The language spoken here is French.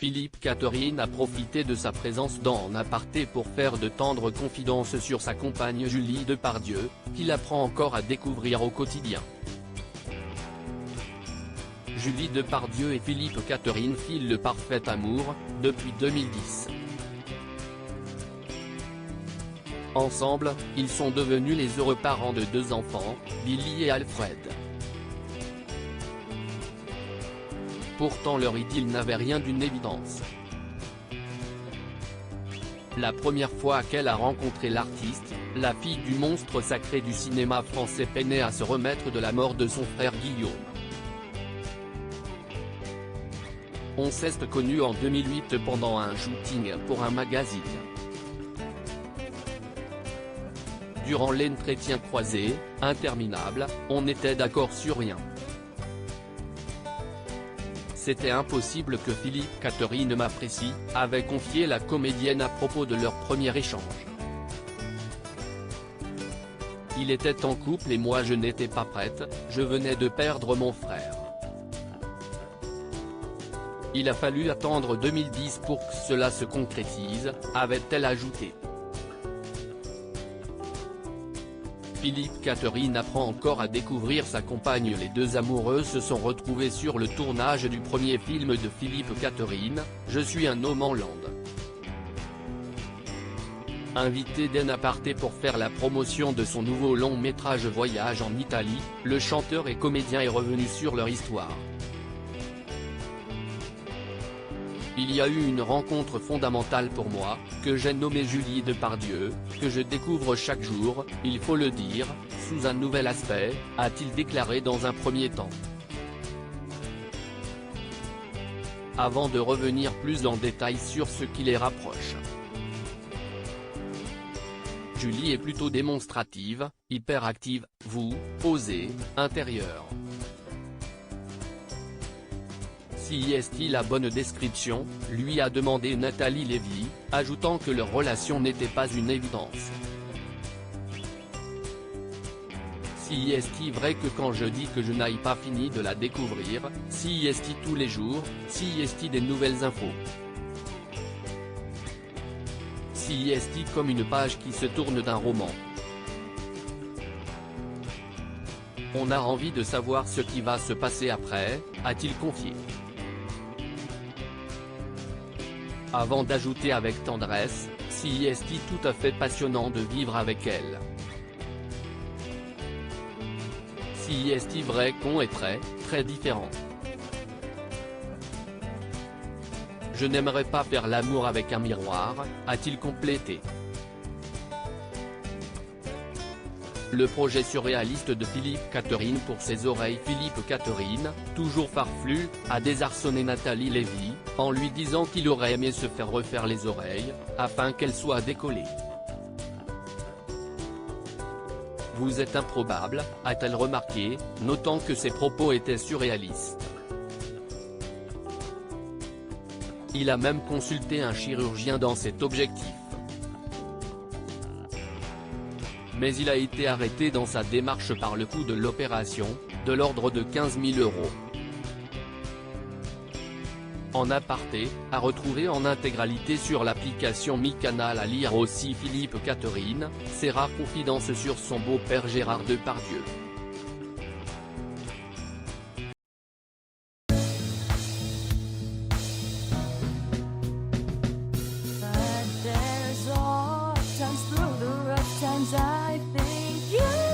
Philippe Catherine a profité de sa présence dans En aparté pour faire de tendres confidences sur sa compagne Julie Depardieu, qu'il apprend encore à découvrir au quotidien. Julie Depardieu et Philippe Catherine filent le parfait amour, depuis 2010. Ensemble, ils sont devenus les heureux parents de 2 enfants, Lily et Alfred. Pourtant leur idylle n'avait rien d'une évidence. La première fois qu'elle a rencontré l'artiste, la fille du monstre sacré du cinéma français peinait à se remettre de la mort de son frère Guillaume. On s'est connu en 2008 pendant un shooting pour un magazine. Durant l'entretien croisé, interminable, on n'était d'accord sur rien. C'était impossible que Philippe Catherine m'apprécie, avait confié la comédienne à propos de leur premier échange. Il était en couple et moi je n'étais pas prête, je venais de perdre mon frère. Il a fallu attendre 2010 pour que cela se concrétise, avait-elle ajouté. Philippe Catherine apprend encore à découvrir sa compagne. Les 2 amoureux se sont retrouvés sur le tournage du premier film de Philippe Catherine, Je suis un homme en Lande. Invité d'En aparté pour faire la promotion de son nouveau long métrage Voyage en Italie, le chanteur et comédien est revenu sur leur histoire. Il y a eu une rencontre fondamentale pour moi, que j'ai nommée Julie Depardieu, que je découvre chaque jour, il faut le dire, sous un nouvel aspect, a-t-il déclaré dans un premier temps. Avant de revenir plus en détail sur ce qui les rapproche. Julie est plutôt démonstrative, hyperactive, osée, intérieure. Si est-il la bonne description, lui a demandé Nathalie Lévy, ajoutant que leur relation n'était pas une évidence. Si est-il vrai que quand je dis que je n'aille pas fini de la découvrir, si est-il tous les jours, si est-il des nouvelles infos. Si est-il comme une page qui se tourne d'un roman. On a envie de savoir ce qui va se passer après, a-t-il confié. Avant d'ajouter avec tendresse, si est-il tout à fait passionnant de vivre avec elle. Si est-il vrai qu'on est très différents. Je n'aimerais pas faire l'amour avec un miroir, a-t-il complété. Le projet surréaliste de Philippe Catherine pour ses oreilles. Philippe Catherine, toujours farfelu, a désarçonné Nathalie Lévy, en lui disant qu'il aurait aimé se faire refaire les oreilles, afin qu'elles soient décollées. Vous êtes improbable, a-t-elle remarqué, notant que ses propos étaient surréalistes. Il a même consulté un chirurgien dans cet objectif. Mais il a été arrêté dans sa démarche par le coût de l'opération, de l'ordre de 15 000 €. En aparté, à retrouver en intégralité sur l'application MyCanal. À lire aussi Philippe Catherine, ses rares confidences sur son beau-père Gérard Depardieu. I think you